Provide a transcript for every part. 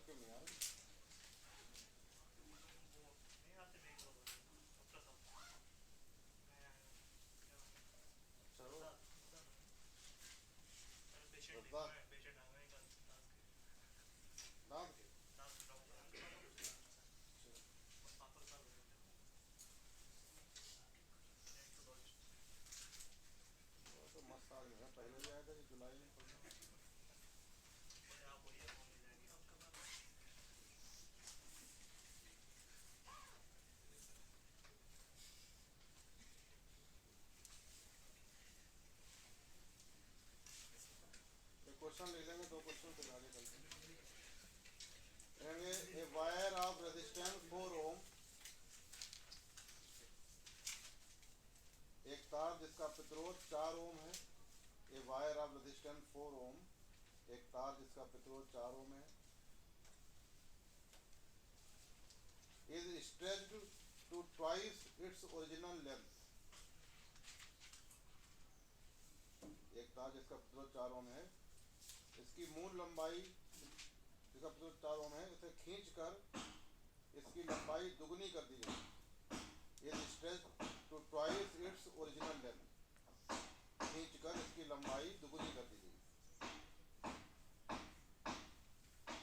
क्यों नहीं आ रहा? चलो नाम के तो मस्त आदमी है, पहले भी आया था कि जुलाई में पढ़ना। एक क्वेश्चन ले लेंगे, दो क्वेश्चन फिर आगे चलते हैं। A wire of resistance 4 ohm, एक तार जिसका प्रतिरोध 4 ओम है। A wire of resistance 4 ohm, एक तार जिसका प्रतिरोध 4 ओम है, is stretched to twice its original length. एक तार जिसका प्रतिरोध 4 ओम है, इसकी मूल लंबाई जिसका प्रतिरोध 4 ओम है, उसे खींचकर इसकी लंबाई दुगनी कर दी गई। Is stretched to twice its original length, खींचकर इसकी लंबाई दुगनी कर दी गई।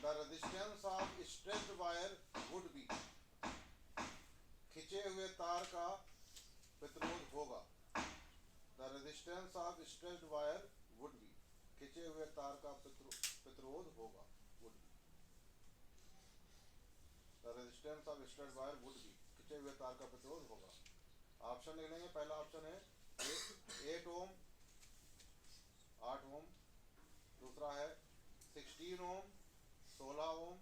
The resistance of stretched wire would be, खींचे हुए तार का प्रतिरोध होगा। The resistance of stretched wire would be, खींचे हुए तार का प्रतिरोध होगा। Would be, the resistance of stretched wire would be, खींचे हुए तार का प्रतिरोध होगा। ऑप्शन लिख लेंगे। पहला ऑप्शन है 8 ओम, 8 ओम। दूसरा है 16 ओम, 16 ओम।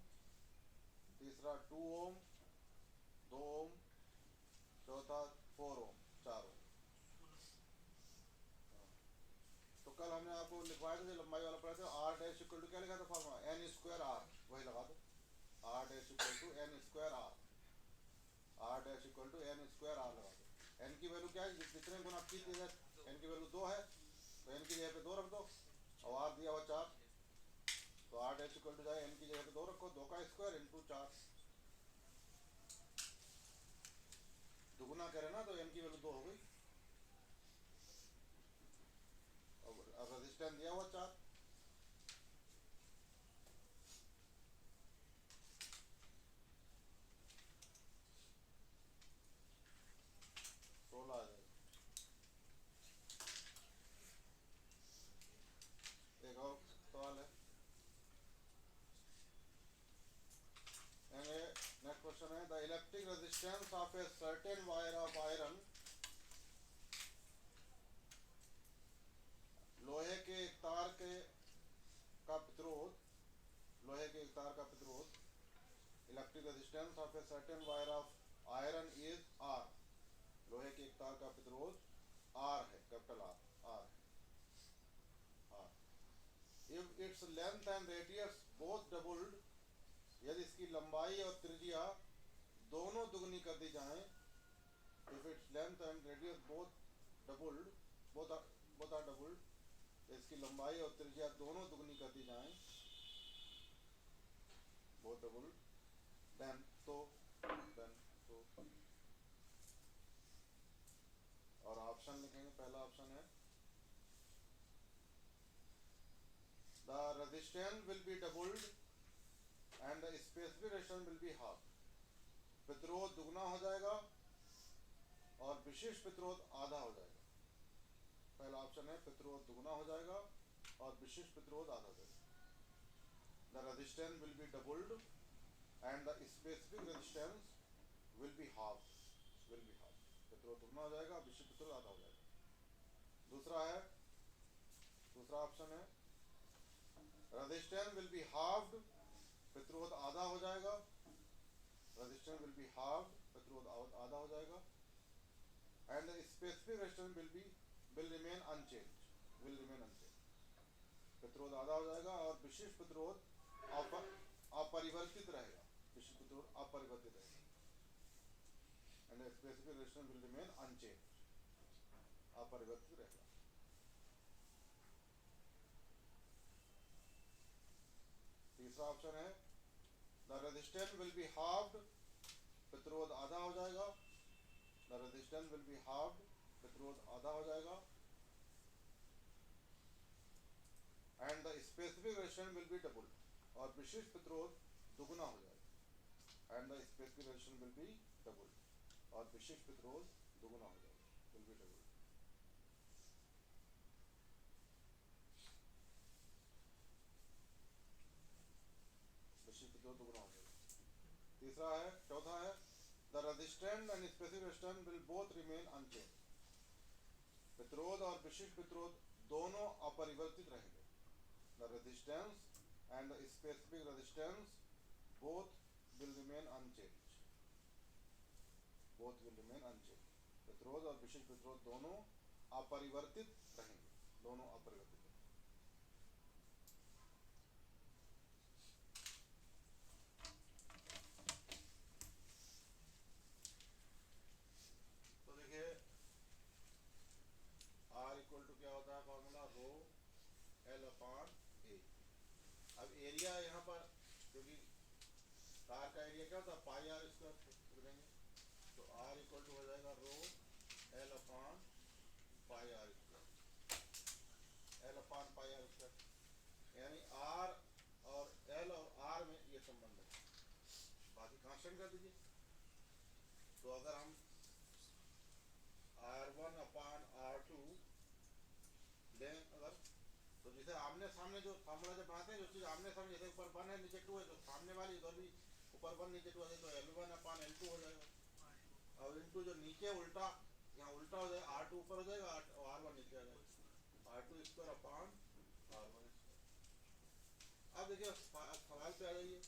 तीसरा 2 ओम, 2 ओम। चौथा 4 ओम, 4 ओम। तो कल हमने आपको लिखवाया था, लंबाई वाला पढ़ा था। आर डैश इक्वल टू क्या लिखा था फॉर्मूला, एन स्क्वायर आर, वही लगा दो। R dash equal to N square R, R dash equal to N square R लगा दो। एन की वैल्यू क्या है, जितने गुना की थी, एन की वैल्यू 2 है, तो एन की जगह पे 2 रख दो। और आर दिया हुआ 4, तो आर डैश इक्वल टू जाए एन की जगह पे 2 रखो, 2 का स्क्वायर इंटू 4। दुगुना करें ना तो एन की वैल्यू 2 हो गई। अब रेजिस्टेंस दिया हुआ 4, आ जाएगा। एक और सवाल है, नेक्स्ट क्वेश्चन है the electric resistance of a certain wire of iron, लोहे के एक तार के का प्रतिरोध, लोहे के एक तार का प्रतिरोध, electric resistance of a certain wire of iron is R, लोहे के एक तार का प्रतिरोध आर है, कैपिटल आर, आर है, R. If its length and radius both doubled, यदि इसकी लंबाई और त्रिज्या दोनों दुगनी कर दी जाए, if its length and radius both doubled, both are doubled, इसकी लंबाई और त्रिज्या दोनों दुगनी कर दी जाए, बोथ डबल्ड, देन तो और ऑप्शन लिखेंगे। पहला ऑप्शन है the resistance will be doubled and the specific resistance will be half, प्रतिरोध दुगना हो जाएगा और विशिष्ट प्रतिरोध आधा हो जाएगा। पहला ऑप्शन है प्रतिरोध दुगना हो जाएगा और विशिष्ट प्रतिरोध आधा हो जाएगा। The resistance will be doubled and the specific resistance will be half, प्रतिरोध दुगना हो जाएगा, विशिष्ट प्रतिरोध आधा हो जाएगा। दूसरा ऑप्शन है रेजिस्टेंस विल बी हाफ्ड, प्रतिरोध आधा हो जाएगा, रेजिस्टेंस विल बी हाफ्ड, प्रतिरोध आधा हो जाएगा, and the specific resistance will remain unchange, प्रतिरोध आधा हो जाएगा और विशिष्ट प्रतिरोध अपरिवर्तित रहेगा, विशिष्ट प्रतिरोध अपरिवर्तित रहेगा, and the specific resistance will remain unchange, अपरिवर्तित रहेगा। तीसरा ऑप्शन है रेजिस्टेंस विल बी हाफ्ड, प्रतिरोध आधा हो जाएगा, the resistance will be halved, प्रतिरोध आधा हो जाएगा, and the specific resistance will be double, और विशिष्ट प्रतिरोध दुगुना हो जाएगा, and the specific resistance will be double, और विशिष्ट प्रतिरोध दुगुना हो जाएगा, विल बी डबल। विशिष्ट प्रतिरोध दुगुना हो जाएगा। तीसरा है, चौथा है, the resistance and specific resistance will both remain unchange, प्रतिरोध और विशिष्ट प्रतिरोध दोनों अपरिवर्तित रहेंगे। The resistance and the specific resistance both will remain unchange, both will remain unchange, प्रतिरोध और विशिष्ट प्रतिरोध दोनों अपरिवर्तित रहेंगे, दोनों अपरिवर्तित रहेंगे। तो देखिए R इक्वल टू क्या होता है फॉर्मूला, रो L अपॉन ए। अब एरिया यहाँ पर क्योंकि तार का एरिया क्या होता है, पाई आर स्क्वायर लेंगे, तो R इक्वल टू हो जाएगा rho L upon pi R square, L upon pi R square, यानी R और L और R में ये संबंध है, बाकी कांस्टेंट कर दीजिए। तो अगर हम R1 अपॉन R2 लें अगर, तो जैसे आमने सामने जो फार्मूला जब बनाते हैं, जो चीज़ आमने सामने, जैसे ऊपर 1 है नीचे 2 है, तो सामने वाली इधर भी ऊपर 1 नीचे 2 है, तो L1 अपॉन L2 हो जाएगा, और इनटू जो नीचे उल्टा, यहाँ उल्टा हो जाएगा, R2 ऊपर हो जाएगा और R1 नीचे आ जाएगा, R2 square upon R1 square. अब देखिए सवाल पे आ जाइए,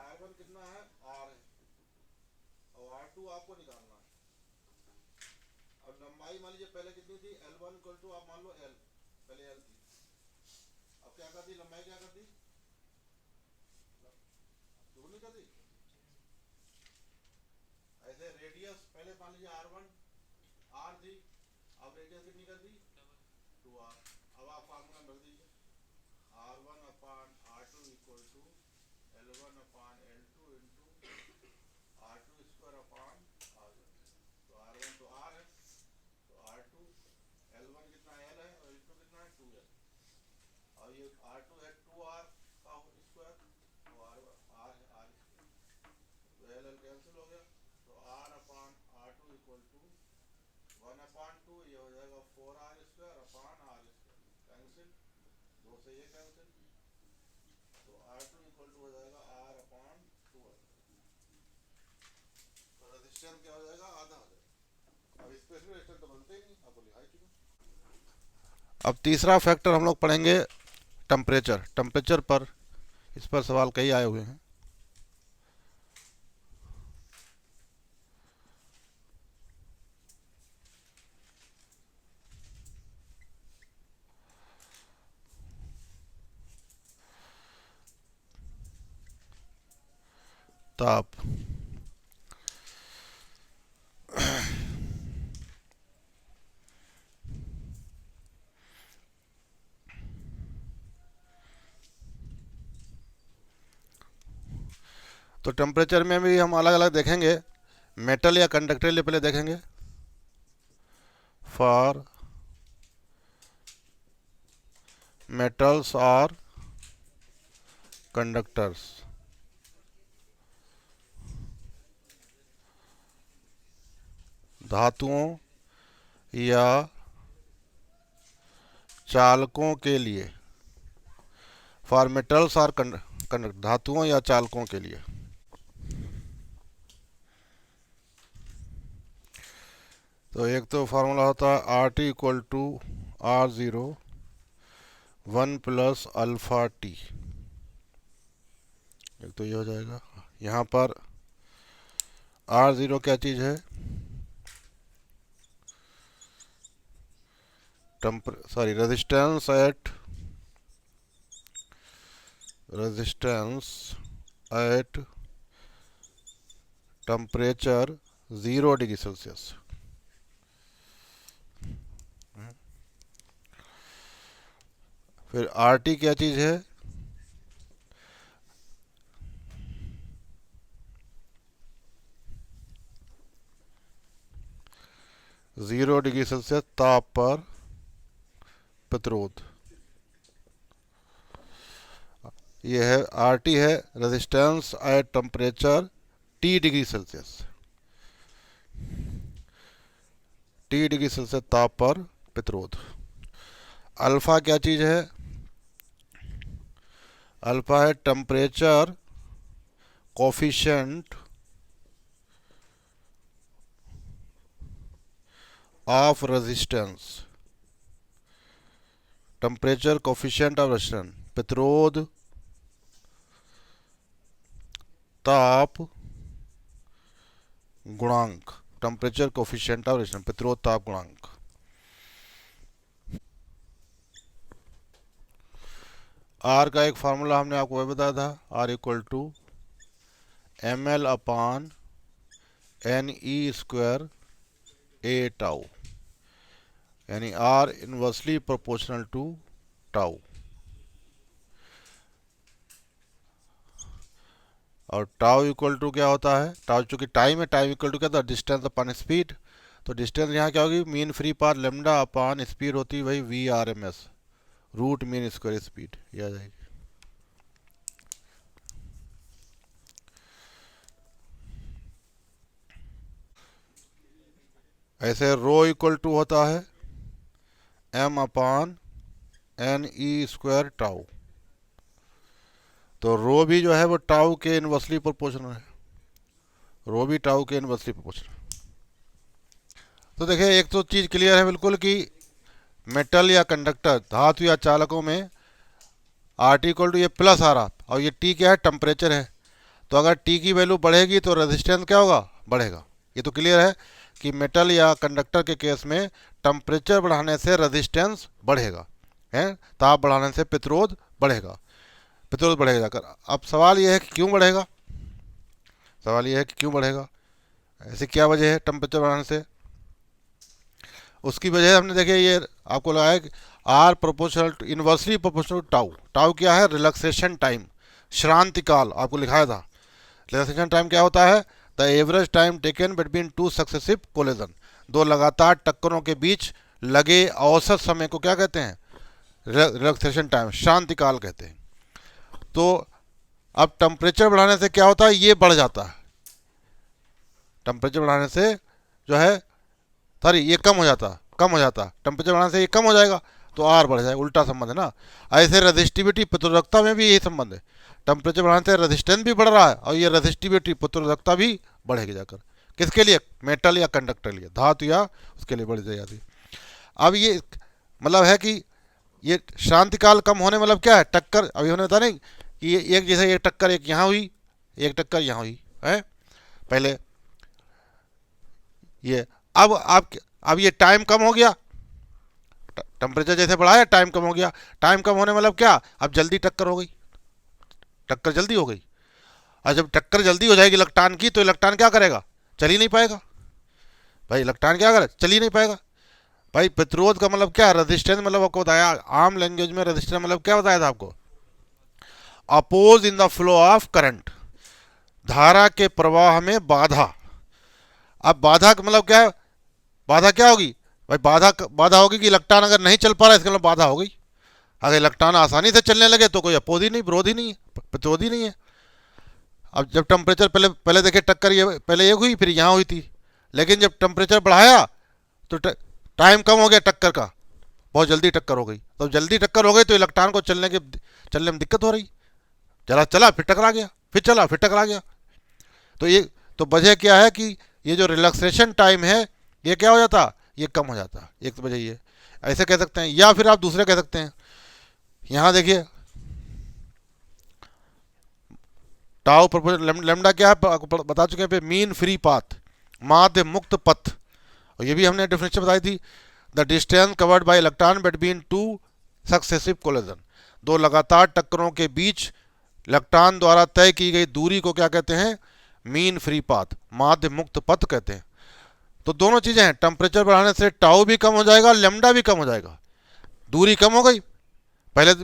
R1 कितना है, R है, और R2 आपको निकालना है। अब लंबाई मान लीजिए पहले कितनी थी, L1 इक्वल टू आप मान लो L, पहले L थी, अब क्या कर दी, लंबाई क्या कर दी, दुगनी कर दी। ऐसे रेडियस पहले मान लीजिए R1 R थी, अब रेडियस कितनी कर दी, 2R। अब आप फार्मूला भर दीजिए, R1 upon R2 equal to L1 upon L2 into R2 square upon R1। तो R1 तो R है, तो R2 L1 कितना L है और L2 कितना है 2L, और ये R2 है 2R का स्क्वायर, तो R है R स्क्वायर, तो L कैंसिल हो गया, तो R upon R2 equal to 1 upon 2, ये हो जाएगा 4R square upon R square, cancel, 2 से ये कैंसिल, तो R2 इक्वल टू हो जाएगा R अपॉन 2R, तो रेजिस्टेंस क्या हो जाएगा, आधा हो जाएगा। अब स्पेसिफिक रेजिस्टेंस तो बनते ही नहीं, आपको लिखा ही चुका। अब तीसरा फैक्टर हम लोग पढ़ेंगे टेम्परेचर। टेम्परेचर पर इस पर सवाल कई आए हुए हैं। ताप, तो टेम्परेचर में भी हम अलग अलग देखेंगे, मेटल या कंडक्टर लिए पहले देखेंगे। फॉर मेटल्स और कंडक्टर्स, धातुओं या चालकों के लिए, फॉर मेटल्स और कंडक्टर, धातुओं या चालकों के लिए। तो एक तो फार्मूला होता है R T equal to R0 1 plus alpha T, एक तो ये हो जाएगा। यहाँ पर R0 क्या चीज़ है, resistance at temperature 0 degree Celsius. फिर आर टी क्या चीज़ है, 0 डिग्री सेल्सियस ताप पर प्रतिरोध। ये है RT है resistance at temperature T degree Celsius. T degree Celsius ताप पर प्रतिरोध। अल्फा क्या चीज है? अल्फा है temperature coefficient of resistance. Temperature coefficient of resistance, प्रतिरोध ताप गुणांक। टेम्परेचर कोफिशिएंट ऑफ रेजिस्टेंस, प्रतिरोध ताप गुणांक। आर का एक फार्मूला हमने आपको वह बताया था, R equal to ml upon NE² A tau, यानी R inversely proportional to tau. और टाउ इक्वल टू क्या होता है? टाउ चूंकि टाइम है, टाइम इक्वल टू क्या था? Distance upon speed. तो डिस्टेंस यहाँ क्या होगी? Mean free path lambda upon speed होती है वही VRMS, root mean square speed, ये आ जाएगी। ऐसे रो इक्वल टू होता है M अपॉन NE² टाउ। तो रो भी जो है वो टाउ के इनवर्सली प्रोपोर्शनल है, रो भी टाउ के इनवर्सली प्रोपोर्शनल। तो देखिए एक तो चीज़ क्लियर है बिल्कुल कि मेटल या कंडक्टर, धातु या चालकों में RT इक्वल टू ये प्लस आ रहा, और ये T क्या है? टेम्परेचर है। तो अगर T की वैल्यू बढ़ेगी तो रेजिस्टेंस क्या होगा? बढ़ेगा। ये तो क्लियर है कि मेटल या कंडक्टर के केस में टेम्परेचर बढ़ाने से रेजिस्टेंस बढ़ेगा, है, ताप बढ़ाने से प्रतिरोध बढ़ेगा, प्रतिरोध बढ़ेगा जाकर। अब सवाल यह है कि क्यों बढ़ेगा? सवाल यह है कि क्यों बढ़ेगा, ऐसी क्या वजह है टेम्परेचर बढ़ाने से? उसकी वजह हमने देखे, ये आपको लगा है कि R proportional to inversely proportional to tau. Tau क्या है? रिलैक्सेशन टाइम, श्रांति काल आपको लिखाया था। रिलैक्सेशन टाइम क्या होता है? The average time taken between two successive collision, दो लगातार टक्करों के बीच लगे औसत समय को क्या कहते हैं? रिलैक्सेशन टाइम, शांति काल कहते हैं। तो अब टेम्परेचर बढ़ाने से क्या होता है? ये बढ़ जाता है। टेम्परेचर बढ़ाने से जो है सॉरी ये कम हो जाता, कम हो जाता, टेम्परेचर बढ़ाने से ये कम हो जाएगा तो R बढ़ जाएगा, उल्टा संबंध है ना। ऐसे रेजिस्टिविटी प्रतिरोधकता में भी यही संबंध है, टेम्परेचर बढ़ाने से रेजिस्टेंस भी बढ़ रहा है और ये रेजिस्टिविटी प्रतिरोधकता भी बढ़ेगी जाकर। किसके लिए? मेटल या कंडक्टर लिए, धातु या उसके लिए बढ़ जाती। अब ये मतलब है कि ये शांतिकाल कम होने मतलब क्या है? टक्कर, अभी हमने बताया नहीं कि ये एक जैसे एक टक्कर एक यहाँ हुई, एक टक्कर यहाँ हुई है पहले ये। अब ये टाइम कम हो गया, टेम्परेचर जैसे बढ़ाया टाइम कम हो गया। टाइम कम होने मतलब क्या? अब जल्दी टक्कर हो गई, टक्कर जल्दी हो गई। और जब टक्कर जल्दी हो जाएगी इलेक्ट्रॉन की तो इलेक्ट्रॉन क्या करेगा? चल ही नहीं पाएगा भाई, इलेक्ट्रॉन क्या करे? चल ही नहीं पाएगा भाई। प्रतिरोध का मतलब क्या? रेजिस्टेंस मतलब आपको बताया, आम लैंग्वेज में रेजिस्टेंस मतलब क्या बताया था आपको? Oppose in the flow of current, धारा के प्रवाह में बाधा। अब बाधा का मतलब क्या है? बाधा क्या होगी भाई? बाधा होगी कि इलेक्ट्रॉन अगर नहीं चल पा रहा है, इसका मतलब बाधा हो गई। अगर इलेक्ट्रॉन आसानी से चलने लगे तो कोई अपोज ही नहीं, विरोध ही नहीं है, प्रतिरोध ही नहीं है। अब जब टेम्परेचर पहले पहले देखे टक्कर ये पहले एक हुई फिर यहाँ हुई थी, लेकिन जब टेम्परेचर बढ़ाया तो टाइम कम हो गया टक्कर का, बहुत जल्दी टक्कर हो गई। तो जल्दी टक्कर हो गई तो इलेक्ट्रॉन को चलने में दिक्कत हो रही, चला चला फिर टकरा गया, फिर चला फिर टकरा गया। तो ये तो वजह क्या है कि ये जो रिलैक्सेशन टाइम है ये क्या हो जाता? ये कम हो जाता। एक तो वजह ये, ऐसे कह सकते हैं, या फिर आप दूसरे कह सकते हैं। यहाँ देखिए टाउ प्रोपोर्शनल लेमडा क्या है बता चुके हैं, पे मीन फ्री पाथ, माध्य मुक्त पथ। और ये भी हमने डेफिनेशन बताई थी, the distance covered by electron between two successive collision, दो लगातार टक्करों के बीच इलेक्ट्रॉन द्वारा तय की गई दूरी को क्या कहते हैं? मीन फ्री पाथ, माध्य मुक्त पथ कहते हैं। तो दोनों चीजें हैं, टेम्परेचर बढ़ाने से टाउ भी कम हो जाएगा, लेमडा भी कम हो जाएगा, दूरी कम हो गई। पहले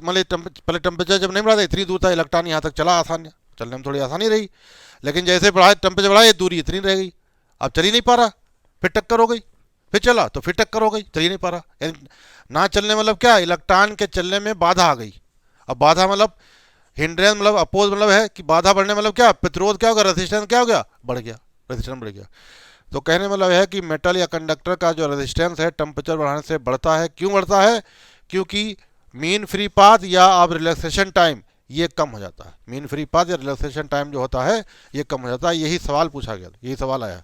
टेम्परेचर जब नहीं बढ़ा था इतनी दूर था इलेक्ट्रॉन, यहाँ तक चला आसानी, चलने में थोड़ी आसानी रही, लेकिन जैसे बढ़ाए टेम्परेचर बढ़ाए दूरी इतनी रह गई, अब चल ही नहीं पा रहा, फिर टक्कर हो गई, फिर चला तो फिर टक्कर हो गई, चल ही नहीं पा रहा। यानी ना चलने मतलब क्या, इलेक्ट्रॉन के चलने में बाधा आ गई। अब बाधा मतलब हिंड्रेंस मतलब अपोज मतलब है कि बाधा बढ़ने मतलब क्या, प्रतिरोध क्या होगा, रेजिस्टेंस क्या हो गया, बढ़ गया, रेजिस्टेंस बढ़ गया। तो कहने मतलब है कि मेटल या कंडक्टर का जो रेजिस्टेंस है टेम्परेचर बढ़ाने से बढ़ता है। क्यों बढ़ता है, क्योंकि मीन फ्री पाथ या अब रिलैक्सेशन टाइम ये कम हो जाता है। मीन फ्री पाथ या रिलैक्सेशन टाइम जो होता है ये कम हो जाता है। यही सवाल पूछा गया, यही सवाल आया।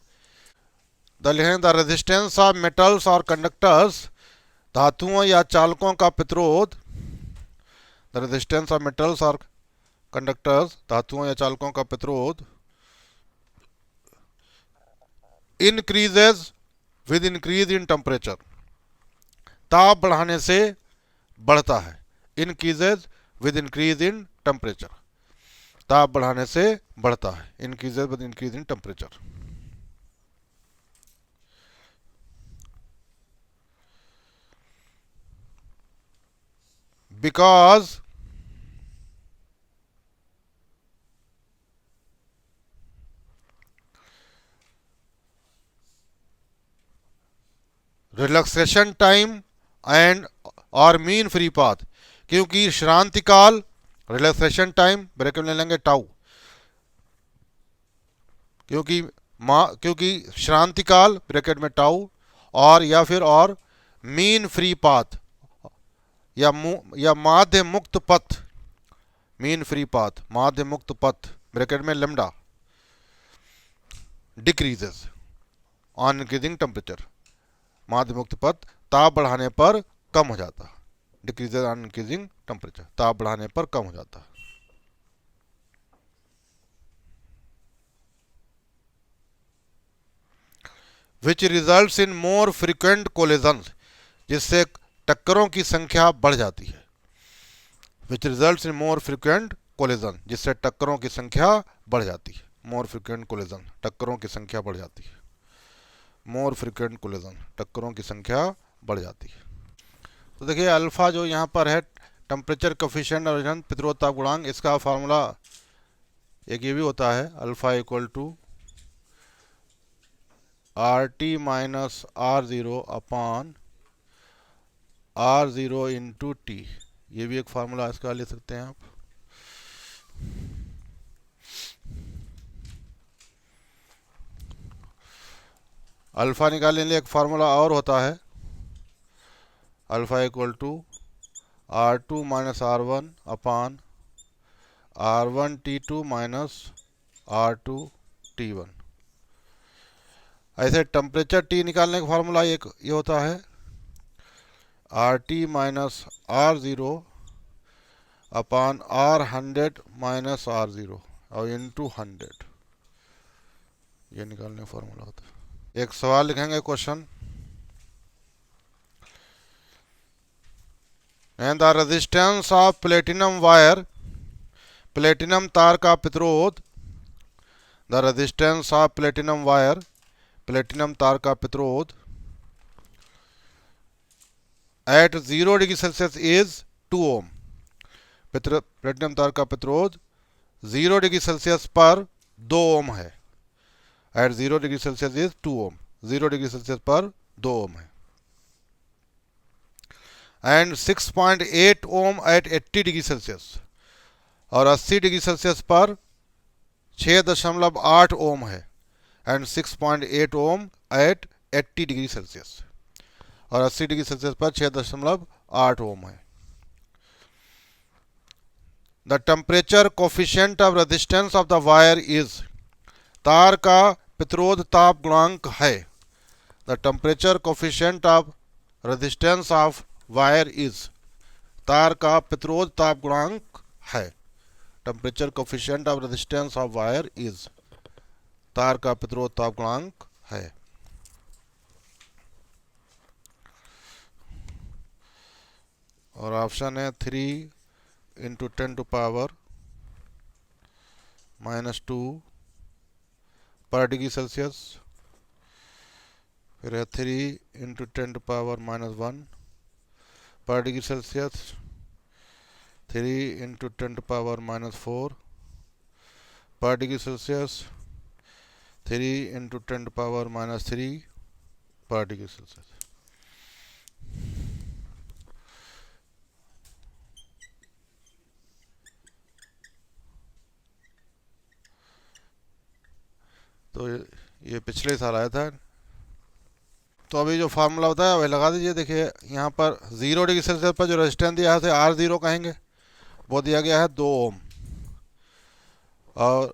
द रेजिस्टेंस ऑफ मेटल्स और कंडक्टर्स, धातुओं या चालकों का प्रतिरोध, द रेजिस्टेंस ऑफ मेटल्स और कंडक्टर्स, धातुओं या चालकों का प्रतिरोध, increases with increase in temperature, ताप बढ़ाने से बढ़ता है। Increases with increase in temperature, ताप बढ़ाने से बढ़ता है। Increases with increase in temperature. Because relaxation time and और मीन फ्री पाथ, क्योंकि श्रांति काल, रिलैक्सेशन टाइम ब्रैकेट में ले लेंगे टाउ, क्योंकि श्रांति काल ब्रैकेट में टाउ, और या फिर और मीन फ्री पाथ या माध्य मुक्त पथ, मीन फ्री पाथ माध्य मुक्त पथ ब्रैकेट में lambda, decreases on increasing temperature, माध्य मुक्त पथ ताप बढ़ाने पर कम हो जाता। डिक्रीजेस ऑन इंक्रीजिंग टेम्परेचर, ताप बढ़ाने पर कम हो जाता। Which results in more frequent collisions, जिससे टक्करों की संख्या बढ़ जाती है। Which results in more frequent collision, जिससे टक्करों की संख्या बढ़ जाती है। मोर फ्रीक्वेंट कोलिजन, टक्करों की संख्या बढ़ जाती है। मोर फ्रीक्वेंट कोलिजन, टक्करों की संख्या बढ़ जाती है। तो देखिए अल्फा जो यहाँ पर है टेम्परेचर कोफिशिएंट और प्रतिरोध ताप गुणांक, इसका फार्मूला एक ये भी होता है, alpha equal to R T minus R zero upon R zero into T. ये भी एक फार्मूला इसका ले सकते हैं आप। अल्फा निकालने के लिए एक फार्मूला और होता है, alpha equal to R two minus R one upon R one T two minus R two T one. ऐसे टेम्परेचर टी निकालने का फार्मूला एक ये होता है, R T minus R zero upon R hundred minus R zero और into 100, ये निकालने का फार्मूला होता है। एक सवाल लिखेंगे question, and the resistance of platinum wire, platinum तार का प्रतिरोध, the resistance of platinum wire, platinum तार का प्रतिरोध at 0 degree Celsius is 2 ohm. Platinum तार का प्रतिरोध 0 डिग्री सेल्सियस पर 2 ओम है। At 0 degree Celsius is 2 ohm, 0 degree Celsius पर 2 ओम है। And 6.8 ohm at 80 degree Celsius, और 80 डिग्री सेल्सियस पर 6.8 ओम है। And 6.8 ohm at 80 degree Celsius, और 80 डिग्री सेल्सियस पर 6.8 ओम है। The temperature coefficient of resistance of the wire is, तार का प्रतिरोध ताप गुणांक है। The temperature coefficient of resistance of wire is, तार का प्रतिरोध ताप गुणांक है। Temperature coefficient of resistance of wire is, तार का प्रतिरोध ताप गुणांक है। और ऑप्शन है 3 इंटू 10 टू पावर -2 पर डिग्री सेल्सियस, फिर है 3 into 10 to power -1 per degree Celsius, 3 into 10 to power -4 per degree Celsius, 3 into 10 to power -3 per degree Celsius. तो ये पिछले साल आया था। तो अभी जो फार्मूला बताया वही लगा दीजिए। देखिए यहाँ पर 0 डिग्री सेल्सियस पर जो रेजिस्टेंस दिया है उसे R0 कहेंगे, वो दिया गया है 2 ओम। और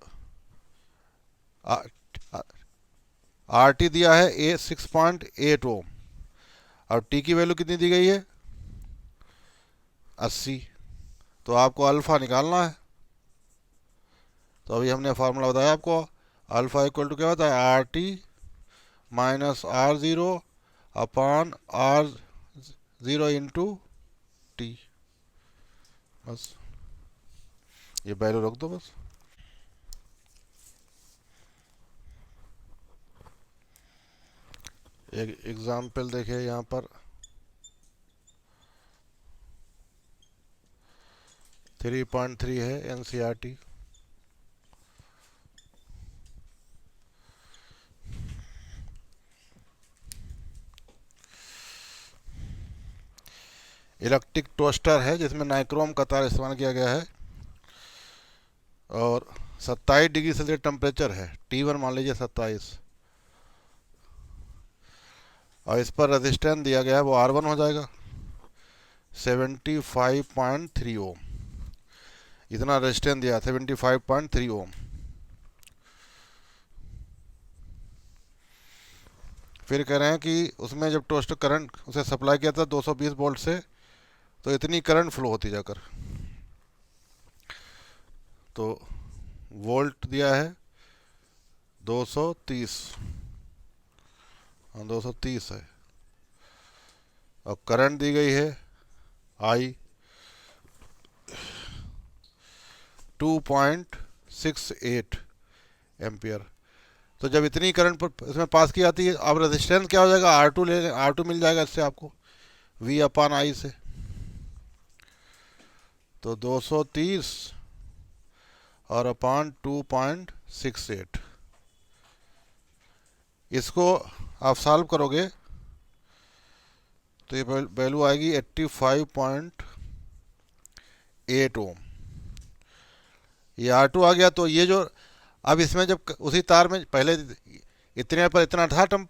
RT दिया है 6.8 ओम। और T की वैल्यू कितनी दी गई है? 80। तो आपको अल्फ़ा निकालना है। तो अभी हमने फार्मूला बताया आपको, अल्फ़ा इक्वल टू क्या होता है? RT minus R0 upon R0 into T। बस ये वैल्यू रख दो बस। एक एग्जाम्पल देखिए यहाँ पर 3.3 है NCERT। इलेक्ट्रिक टोस्टर है जिसमें नाइक्रोम का तार इस्तेमाल किया गया है और 27 डिग्री सेल्सियस टेम्परेचर है। T1 मान लीजिए 27। और इस पर रेजिस्टेंस दिया गया है वो R1 हो जाएगा 75.3 ओम। इतना रेजिस्टेंस दिया 75.3 ओम। फिर कह रहे हैं कि उसमें जब टोस्टर करंट उसे सप्लाई किया था 220 वोल्ट से, तो इतनी करंट फ्लो होती जाकर। तो वोल्ट दिया है 230, 230 है। और करंट दी गई है आई 2.68 एम्पियर। तो जब इतनी करंट पर इसमें पास की जाती है, अब रेजिस्टेंस क्या हो जाएगा? R2 ले लें, R2 मिल जाएगा इससे आपको V अपान आई से। तो 230 और अपान 2.68। इसको आप सॉल्व करोगे तो ये वैल्यू आएगी 85.8 ओम। ये R2 आ गया। तो ये जो अब इसमें जब उसी तार में पहले इतने पर इतना था टम्प,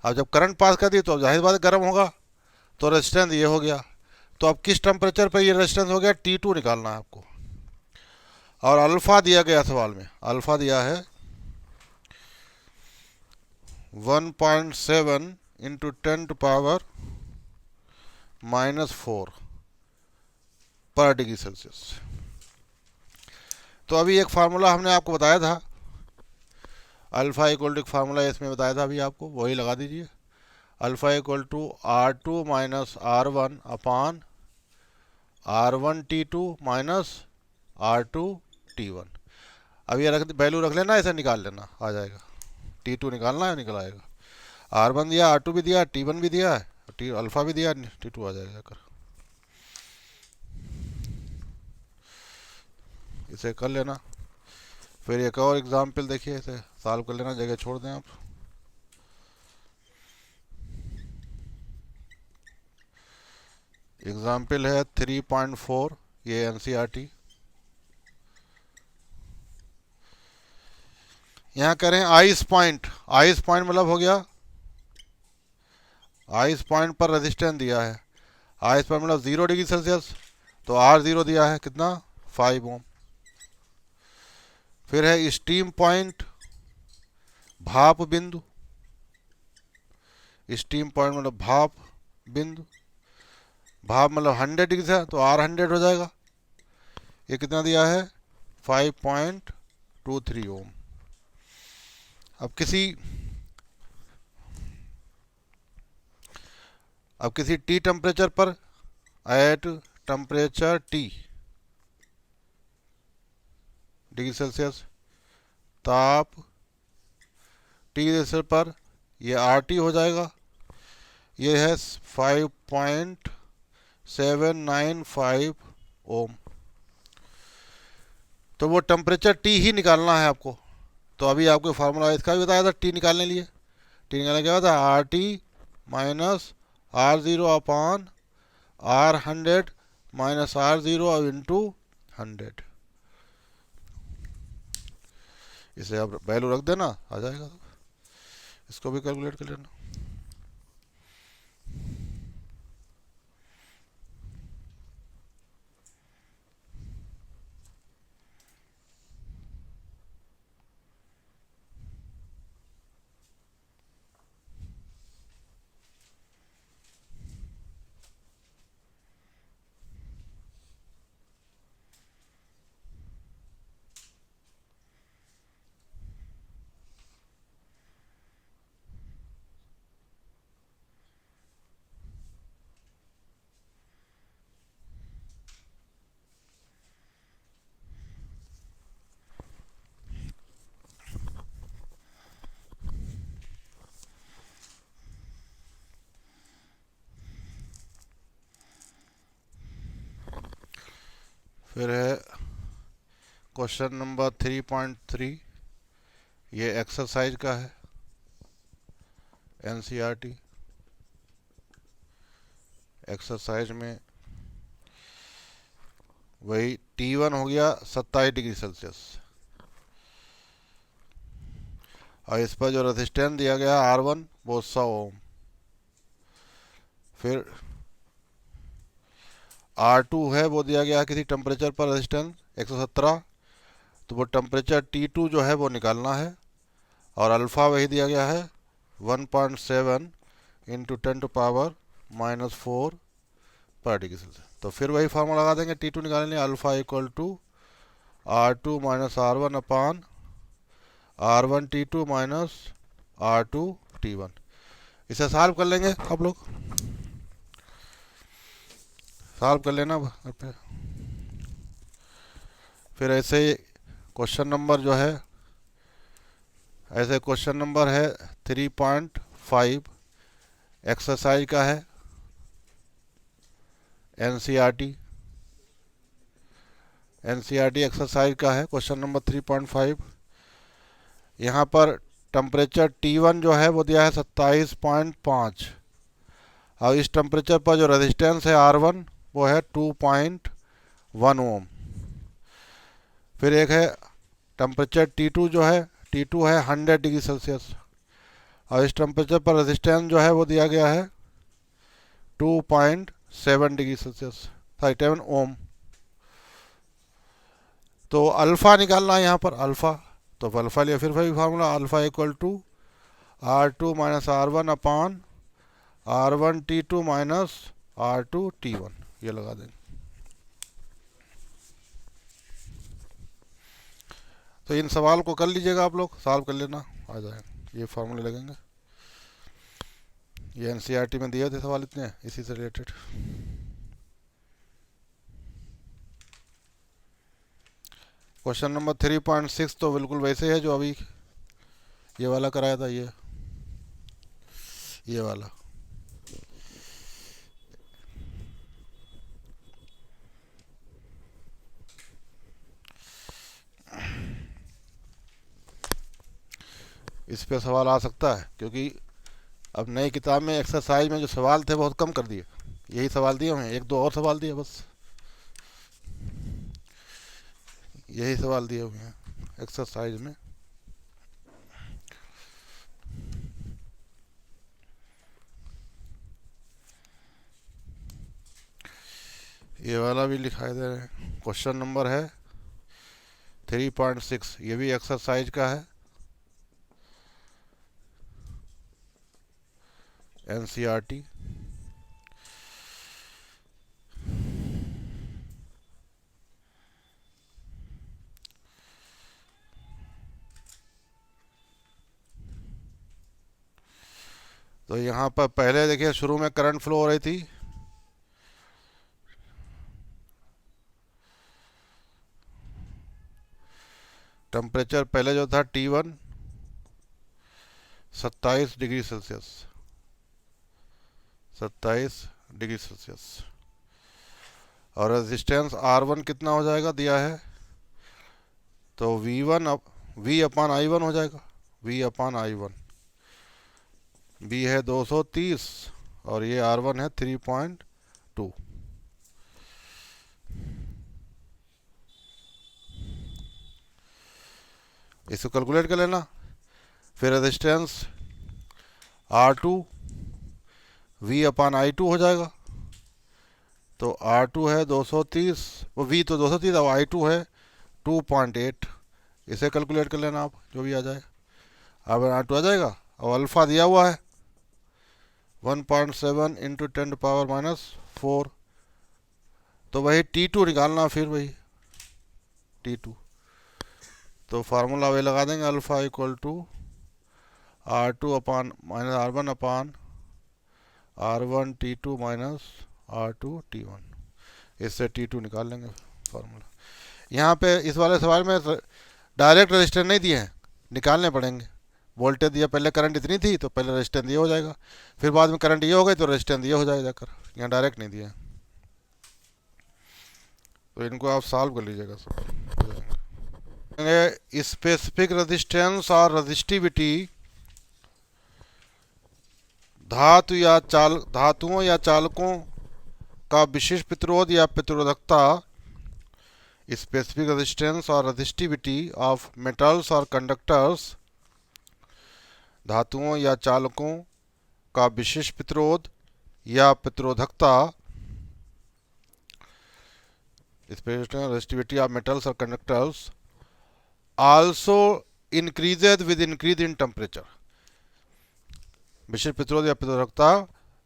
अब जब करंट पास कर दी तो जाहिर बात गर्म होगा, तो रेजिस्टेंस ये हो गया। तो अब किस टेम्परेचर पर ये रेजिस्टेंस हो गया? T2 निकालना है आपको। और अल्फ़ा दिया गया सवाल में, अल्फ़ा दिया है 1.7 इंटू 10⁻⁻⁴ पर डिग्री सेल्सियस। तो अभी एक फार्मूला हमने आपको बताया था, अल्फ़ा इक्वल टू फार्मूला इसमें बताया था अभी आपको, वही लगा दीजिए। Alpha equal to R2 minus R1 upon R1 T2 minus R2 T1। अब ये वैल्यू रख लेना, ऐसे निकाल लेना, आ जाएगा। T2 निकालना है, निकल आएगा। R1 दिया, R2 भी दिया, T1 भी दिया है, अल्फ़ा भी दिया, T2 आ जाएगा कर। इसे कर लेना। फिर एक और एग्जाम्पल देखिए, इसे सॉल्व कर लेना, जगह छोड़ दें आप। एग्जाम्पल है 3.4, ये NCERT। यहाँ करें आइस पॉइंट। आइस पॉइंट मतलब हो गया, आइस पॉइंट पर रेजिस्टेंस दिया है। आइस पॉइंट मतलब 0 डिग्री सेल्सियस, तो R0 दिया है कितना? 5 ओम। फिर है स्टीम पॉइंट, भाप बिंदु। स्टीम पॉइंट मतलब भाप बिंदु। भाप मतलब 100 डिग्री से, तो R100 हो जाएगा। ये कितना दिया है? 5.23 ओम। अब किसी T टेम्परेचर पर, at temperature T degree Celsius, ताप T सेल्सियस पर, ये RT हो जाएगा। ये है 5.795 ओम। तो वो टेम्परेचर T ही निकालना है आपको। तो अभी आपको फार्मूला इसका भी बताया था T निकालने लिए। T निकालने क्या होता है? RT minus R0 upon R100 minus R0 into 100। इसे अब वैल्यू रख देना, आ जाएगा। इसको भी कैलकुलेट कर लेना। फिर है क्वेश्चन नंबर 3.3। ये एक्सरसाइज का है, एनसीईआरटी एक्सरसाइज में वही T1 हो गया 27 डिग्री सेल्सियस, और इस पर जो रेजिस्टेंस दिया गया R1 वो 100 ओम। फिर R2 है वो दिया गया किसी टेम्परेचर पर रेजिस्टेंस 117, तो वो टेम्परेचर T2 जो है वो निकालना है, और अल्फ़ा वही दिया गया है 1.7 इंटू 10⁻⁻⁴ पर डिग्री सेल्सियस। तो फिर वही फार्मूला लगा देंगे T2 निकालने के लिए, alpha equal to R2 minus R1 upon R1 T2 minus R2 T1। इसे सॉल्व कर लेंगे आप लोग, सॉल्व कर लेना घर पे। फिर ऐसे क्वेश्चन नंबर जो है, ऐसे क्वेश्चन नंबर है 3.5 एक्सरसाइज का है, एनसीईआरटी एक्सरसाइज का है क्वेश्चन नंबर 3.5। यहाँ पर टेम्परेचर T1 जो है वो दिया है 27.5, और इस टेम्परेचर पर जो रेजिस्टेंस है R1 वो है 2.1 ओम। फिर एक है टेम्परेचर T2 जो है, T2 है 100 डिग्री सेल्सियस, और इस टेम्परेचर पर रेजिस्टेंस जो है वो दिया गया है 2.7 डिग्री सेल्सियस, 7 ओम। तो अल्फ़ा निकालना है यहाँ पर, अल्फ़ा। तो अल्फ़ा लिया, फिर वही formula, alpha equal to R2 minus R1 upon R1 T2 minus R2 T1, ये लगा देंगे। तो इन सवाल को कर लीजिएगा आप लोग, सॉल्व कर लेना, आ जाएगा। ये फार्मूले लगेंगे, ये एनसीईआरटी में दिए थे सवाल इतने, इसी से रिलेटेड। क्वेश्चन नंबर 3.6 तो बिल्कुल वैसे है जो अभी ये वाला कराया था, ये वाला। इस पे सवाल आ सकता है, क्योंकि अब नई किताब में एक्सरसाइज में जो सवाल थे बहुत कम कर दिए, यही सवाल दिए हुए हैं, एक दो और सवाल दिए बस, यही सवाल दिए हुए हैं एक्सरसाइज में। ये वाला भी दिखाई दे रहे हैं। क्वेश्चन नंबर है 3.6, ये भी एक्सरसाइज का है, एनसीईआरटी। तो यहाँ पर पहले देखिए शुरू में करंट फ्लो हो रही थी, टेम्परेचर पहले जो था T1 27 degree Celsius, 27 degree Celsius, और रेजिस्टेंस R1 कितना हो जाएगा दिया है, तो V1 V अपान I1 हो जाएगा, V अपान I1 बी है 230 और ये R1 है 3.2। इसको कैलकुलेट कर लेना। फिर रेजिस्टेंस R2 V अपान I2 हो जाएगा। तो R2 है 230, वो V तो 230 और I2 है 2.8। इसे कैलकुलेट कर लेना आप, जो भी आ जाए। अब R2 आ जाएगा और अल्फा दिया हुआ है 1.7 इंटू 10⁻⁻⁴। तो वही T2 निकालना, फिर वही T2। तो फार्मूला वही लगा देंगे, alpha equal to R2 upon minus R1 upon R1 T2 minus R2 T1। इससे T2 निकाल लेंगे फार्मूला। यहाँ पे इस वाले सवाल में डायरेक्ट रजिस्टर नहीं दिए हैं, निकालने पड़ेंगे। वोल्टेज दिया, पहले करंट इतनी थी तो पहले रेजिस्टेंस ये हो जाएगा, फिर बाद में करंट ये हो गई तो रेजिस्टेंस ये हो जाएगा जाकर। यहाँ डायरेक्ट नहीं दिए, तो इनको आप सॉल्व कर लीजिएगा सब। स्पेसिफिक रेजिस्टेंस और रेजिस्टिविटी धातुओं या चालकों का विशिष्ट प्रतिरोध या प्रतिरोधकता। स्पेसिफिक रेजिस्टेंस और रेजिस्टिविटी ऑफ मेटल्स और कंडक्टर्स, धातुओं या चालकों का विशिष्ट प्रतिरोध या प्रतिरोधकता। रेजिस्टिविटी ऑफ मेटल्स और conductors also increases with increase in temperature. विशिष्ट प्रतिरोध या प्रतिरोधकता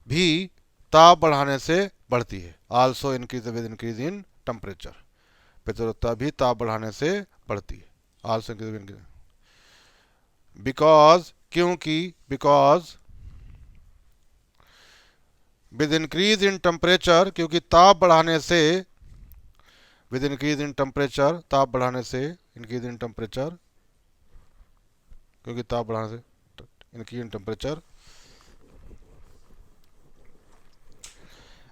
भी ताप बढ़ाने से बढ़ती है। Also increase with increase in temperature, प्रतिरोधकता भी ताप बढ़ाने से बढ़ती है। Also increase with increase, because क्योंकि, because with increase in temperature, क्योंकि ताप बढ़ाने से, विद इंक्रीज इन टेम्परेचर, ताप बढ़ाने से, इंक्रीज इन टेम्परेचर, क्योंकि ताप बढ़ाने से, increase in temperature,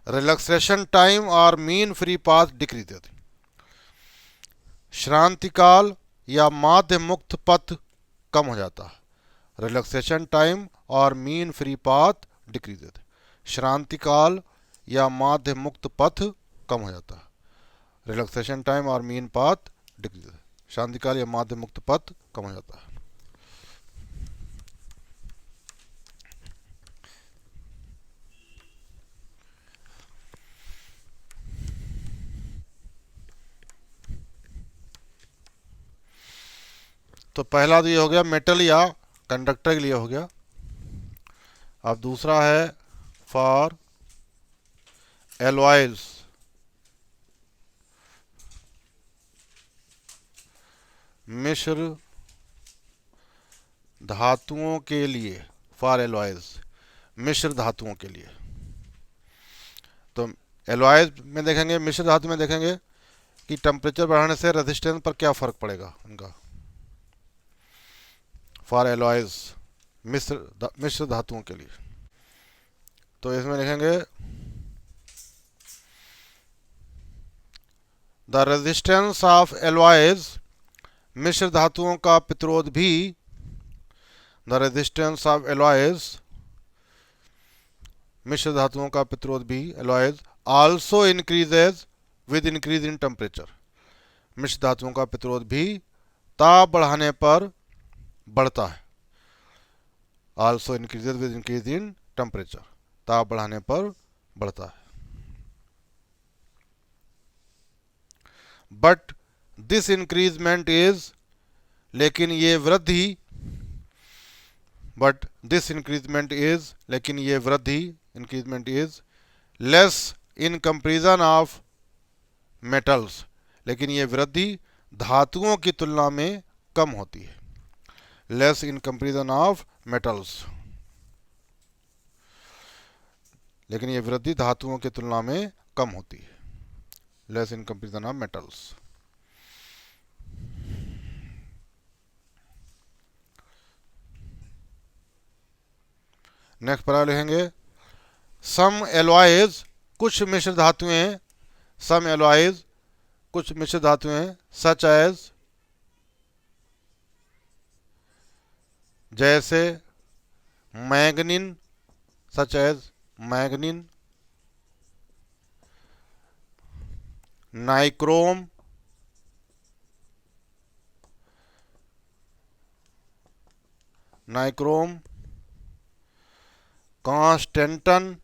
relaxation time और मीन फ्री पाथ डिक्रीज। श्रांति काल या माध्य मुक्त पथ कम हो जाता है। रिलैक्सेशन टाइम और मीन फ्री पाथ डिक्रीज। श्रांति काल या माध्य मुक्त पथ कम हो जाता है। रिलैक्सेशन टाइम और मीन पाथ डिक्रीज। शांति काल या माध्य मुक्त पथ कम हो जाता है। तो पहला तो ये हो गया मेटल या कंडक्टर के लिए हो गया। अब दूसरा है फॉर एलॉयज, मिश्र धातुओं के लिए। फॉर एलॉयज, मिश्र धातुओं के लिए। तो एलॉयज में देखेंगे, मिश्र धातु में देखेंगे कि टेम्परेचर बढ़ाने से रेजिस्टेंस पर क्या फर्क पड़ेगा उनका। फॉर एलॉयज, मिश्र धातुओं के लिए। तो इसमें लिखेंगे द रेजिस्टेंस ऑफ एलॉयज, मिश्र धातुओं का प्रतिरोध भी, द रेजिस्टेंस ऑफ एलॉयज, मिश्र धातुओं का प्रतिरोध भी, alloys also increases with increase in temperature. मिश्र धातुओं का प्रतिरोध भी ताप बढ़ाने पर बढ़ता है। Also increases with increase in temperature, ताप बढ़ाने पर बढ़ता है। बट दिस इंक्रीजमेंट इज, लेकिन ये वृद्धि, बट दिस इंक्रीजमेंट इज, लेकिन ये वृद्धि, increment is less in comparison of metals, लेकिन ये वृद्धि धातुओं की तुलना में कम होती है। Less in comparison of metals, लेकिन ये वृद्धि धातुओं की तुलना में कम होती है। Less in comparison of metals. Next पर लिखेंगे सम एलॉयज, कुछ मिश्र धातुएं, सम एलॉयज, कुछ मिश्र धातुएं, सच एज, जैसे manganine, such as manganine, nichrome, constantan,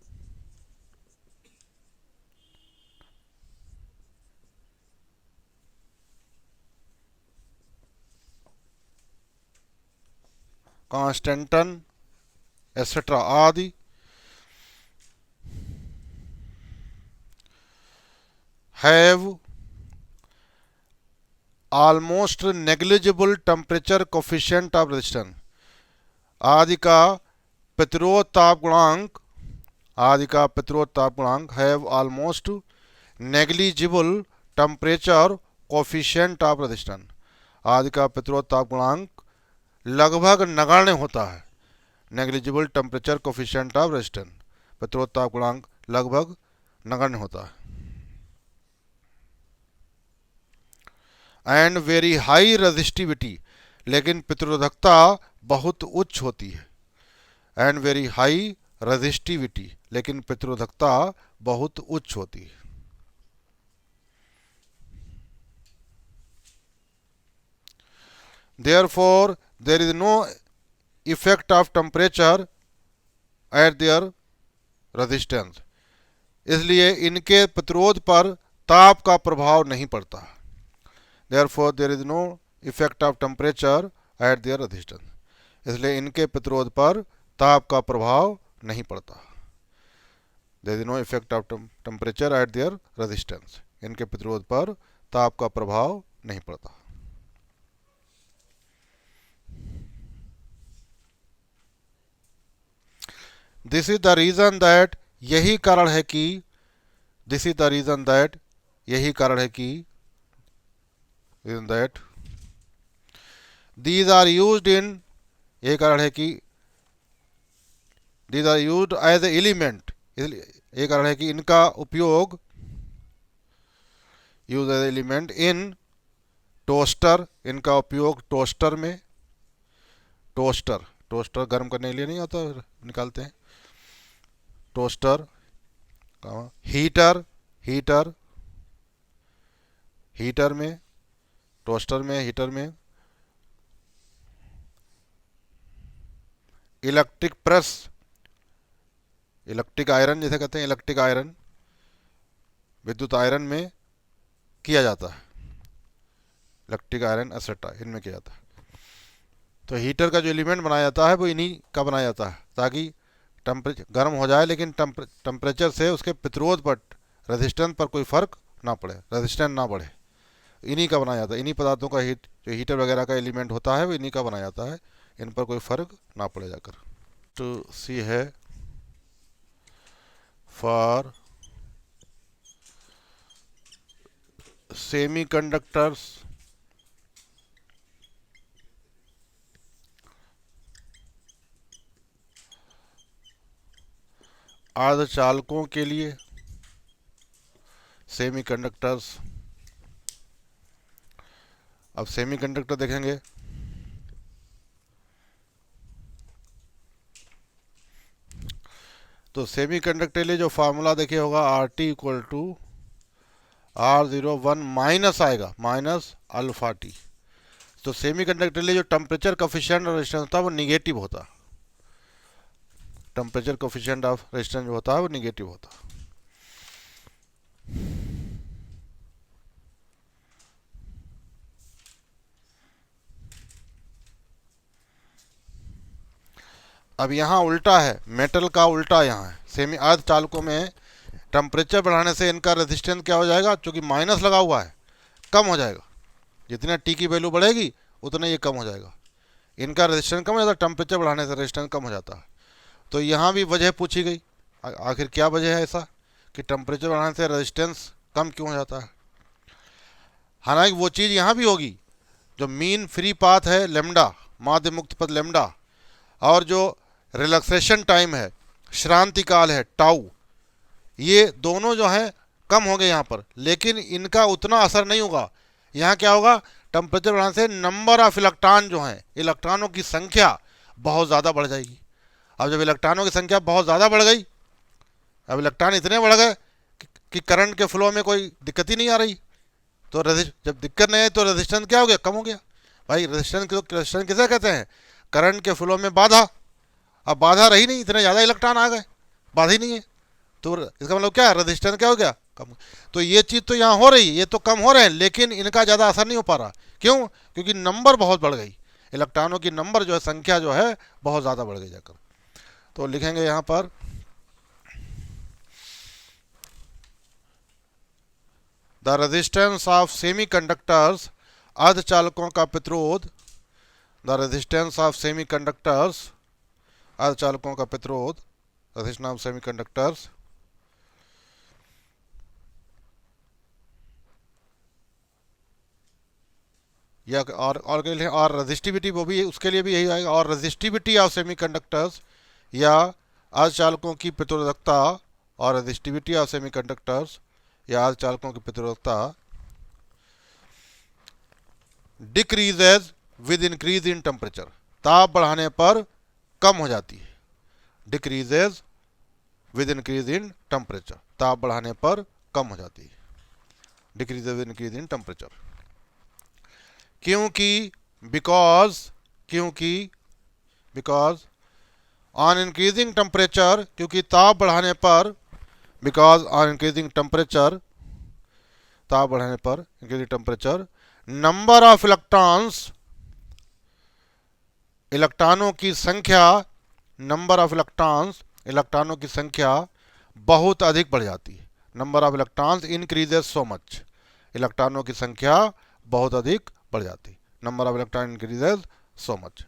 etc. आदि have almost negligible temperature coefficient of resistance. आदि का प्रतिरोध ताप गुणांक have almost negligible temperature coefficient of resistance. आदि का प्रतिरोध ताप गुणांक लगभग नगण्य होता है. Negligible temperature coefficient of resistance, प्रतिरोध ताप गुणांक लगभग नगण्य होता है. एंड वेरी हाई रेजिस्टिविटी, लेकिन प्रतिरोधकता बहुत उच्च होती है. एंड वेरी हाई रेजिस्टिविटी, लेकिन प्रतिरोधकता बहुत उच्च होती है. Therefore, there is no effect of temperature at their resistance. इसलिए इनके प्रतिरोध पर ताप का प्रभाव नहीं पड़ता. Therefore, there is no effect of temperature at their resistance. इसलिए इनके प्रतिरोध पर ताप का प्रभाव नहीं पड़ता. There is no effect of temperature at their resistance. इनके प्रतिरोध पर ताप का प्रभाव नहीं पड़ता. This is the reason that, यही कारण है कि दीज आर यूज्ड इन, यही कारण है कि these are used as a element, यही कारण है कि इनका उपयोग use as element in toaster, इनका उपयोग टोस्टर में, टोस्टर गर्म करने के लिए नहीं आता, निकालते हैं टोस्टर, हीटर में, टोस्टर में, हीटर में, इलेक्ट्रिक प्रेस, इलेक्ट्रिक आयरन जैसे कहते हैं, इलेक्ट्रिक आयरन, विद्युत आयरन में किया जाता है, इलेक्ट्रिक आयरन एसेट्रा इनमें किया जाता है. तो हीटर का जो एलिमेंट बनाया जाता है वो इन्हीं का बनाया जाता है, ताकि टेम्परेचर गर्म हो जाए लेकिन टेम्परेचर से उसके प्रतिरोध पर, रेजिस्टेंस पर कोई फर्क ना पड़े, रेजिस्टेंस ना बढ़े. इन्हीं का बनाया जाता है, इन्हीं पदार्थों का जो हीटर वगैरह का एलिमेंट होता है वो इन्हीं का बनाया जाता है, इन पर कोई फर्क ना पड़े जाकर. टू सी है फॉर सेमीकंडक्टर्स, अर्धचालकों के लिए, सेमीकंडक्टर्स. अब सेमीकंडक्टर देखेंगे. तो सेमीकंडक्टर के लिए जो फार्मूला देखिए होगा, RT equal to R01 minus आएगा, माइनस अल्फा टी. तो सेमीकंडक्टर के लिए जो टेम्परेचर कोफिशिएंट और रेजिस्टेंस होता है वो निगेटिव होता है. टेम्परेचर कोफिशिएंट ऑफ रेजिस्टेंस जो होता है वो निगेटिव होता है. अब यहाँ उल्टा है, मेटल का उल्टा यहाँ है. सेमी अर्धचालकों में टेम्परेचर बढ़ाने से इनका रेजिस्टेंस क्या हो जाएगा, चूंकि माइनस लगा हुआ है, कम हो जाएगा. जितना टी की वैल्यू बढ़ेगी उतना ये कम हो जाएगा. इनका रेजिस्टेंस कम हो जाता है, टेम्परेचर बढ़ाने से रेजिस्टेंस कम हो जाता है. तो यहाँ भी वजह पूछी गई, आखिर क्या वजह है ऐसा कि टेम्परेचर बढ़ाने से रेजिस्टेंस कम क्यों हो जाता है. हालांकि वो चीज़ यहाँ भी होगी, जो मीन फ्री पाथ है लेमडा, माध्य मुक्त पथ लेमडा, और जो रिलैक्सेशन टाइम है, श्रांति काल है टाउ, ये दोनों जो हैं कम होंगे यहाँ पर, लेकिन इनका उतना असर नहीं होगा. यहाँ क्या होगा, टेम्परेचर बढ़ाने से नंबर ऑफ इलेक्ट्रॉन जो हैं, इलेक्ट्रॉनों की संख्या बहुत ज़्यादा बढ़ जाएगी. अब जब इलेक्ट्रॉनों की संख्या बहुत ज़्यादा बढ़ गई, अब इलेक्ट्रॉन इतने बढ़ गए कि करंट के फ्लो में कोई दिक्कत ही नहीं आ रही, तो जब दिक्कत नहीं आई तो रेजिस्टेंस क्या हो गया, कम हो गया। भाई रेजिस्टेंस किसे कहते हैं, करंट के फ्लो में बाधा। अब बाधा रही नहीं, इतने ज़्यादा इलेक्ट्रॉन आ गए, बाधा ही नहीं है, तो इसका मतलब क्या है, रेजिस्टेंस क्या हो गया, कम। तो ये चीज़ तो यहाँ हो रही है, ये तो कम हो रहे हैं, लेकिन इनका ज़्यादा असर नहीं हो पा रहा। क्यों? क्योंकि नंबर बहुत बढ़ गई, इलेक्ट्रॉनों की नंबर जो है, संख्या जो है बहुत ज़्यादा बढ़ गई जाकर। तो लिखेंगे यहाँ पर द रेजिस्टेंस ऑफ सेमीकंडक्टर्स, अर्धचालकों का प्रतिरोध, द रेजिस्टेंस ऑफ सेमीकंडक्टर्स, अर्धचालकों का प्रतिरोध, रेजिस्टेंस ऑफ सेमीकंडक्टर्स, या और रेजिस्टिविटी, वो भी उसके लिए भी यही आएगा, और रेजिस्टिविटी ऑफ सेमीकंडक्टर्स, या अर्धचालकों की प्रतिरोधकता, और रेजिस्टिविटी ऑफ सेमीकंडक्टर्स या अर्धचालकों की प्रतिरोधकता decreases with increase in temperature, ताप बढ़ाने पर कम हो जाती है। Decreases with increase in temperature, ताप बढ़ाने पर कम हो जाती है, decreases with increase in temperature. क्योंकि बिकॉज ऑन इंक्रीजिंग टेम्परेचर, क्योंकि ताप बढ़ाने पर, बिकॉज ऑन इंक्रीजिंग टेम्परेचर, ताप बढ़ाने पर, increasing temperature, number of electrons, इलेक्ट्रॉनों की संख्या, नंबर ऑफ इलेक्ट्रॉन्स, इलेक्ट्रॉनों की संख्या बहुत अधिक बढ़ जाती है। Number of electrons increases so much, इलेक्ट्रॉनों की संख्या बहुत अधिक बढ़ जाती, number of electron increases so much,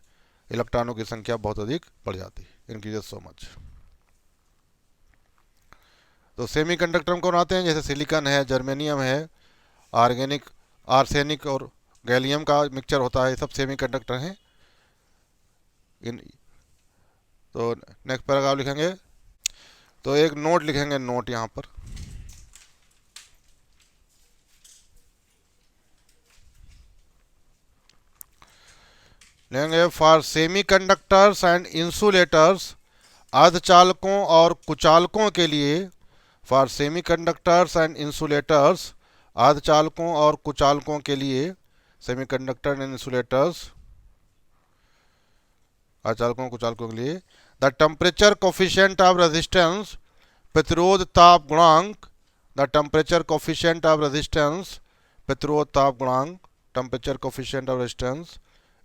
इलेक्ट्रॉनों की संख्या बहुत अधिक बढ़ जाती, इंक्रीजेज सो मच। तो सेमीकंडक्टर कौन आते हैं, जैसे सिलिकॉन है, जर्मेनियम है, ऑर्गेनिक आर्सेनिक और गैलियम का मिक्सचर होता है, ये सब सेमीकंडक्टर हैं। इन तो नेक्स्ट पैराग्राफ लिखेंगे, तो एक नोट लिखेंगे, नोट यहाँ पर लेंगे, फॉर सेमीकंडक्टर्स एंड इंसुलेटर्स, अर्धचालकों और कुचालकों के लिए, फॉर सेमीकंडक्टर्स एंड इंसुलेटर्स, अर्धचालकों और कुचालकों के लिए, सेमीकंडक्टर एंड इंसुलेटर्स, अर्धचालकों कुचालकों के लिए, the temperature coefficient of resistance, प्रतिरोध ताप गुणांक, the temperature coefficient of resistance, प्रतिरोध ताप गुणांक, temperature coefficient of resistance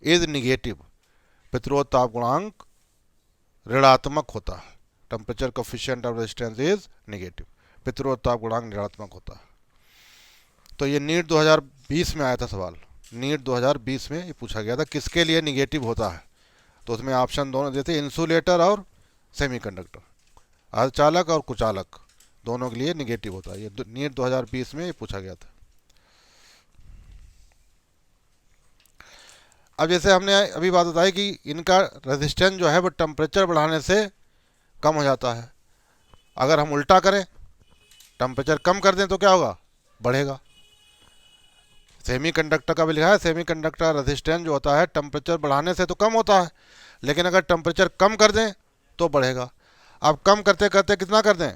is negative, प्रतिरोध ताप गुणांक ऋणात्मक होता है, temperature coefficient of resistance is negative, प्रतिरोध ताप गुणांक ऋणात्मक होता है। तो ये नीट 2020 में आया था सवाल, नीट 2020 में ये पूछा गया था किसके लिए निगेटिव होता है, तो उसमें ऑप्शन दोनों देते, इंसुलेटर और सेमीकंडक्टर, अर्धचालक और कुचालक दोनों के लिए निगेटिव होता है। ये नीट 2020 में ये पूछा गया था। अब जैसे हमने अभी बात बताई कि इनका रेजिस्टेंस जो है वो टेम्परेचर बढ़ाने से कम हो जाता है। अगर हम उल्टा करें, टेम्परेचर कम कर दें तो क्या होगा, बढ़ेगा। सेमीकंडक्टर का भी लिखा है, सेमीकंडक्टर रेजिस्टेंस जो होता है टेम्परेचर बढ़ाने से तो कम होता है, लेकिन अगर टेम्परेचर कम कर दें तो बढ़ेगा। अब कम करते करते कितना कर दें,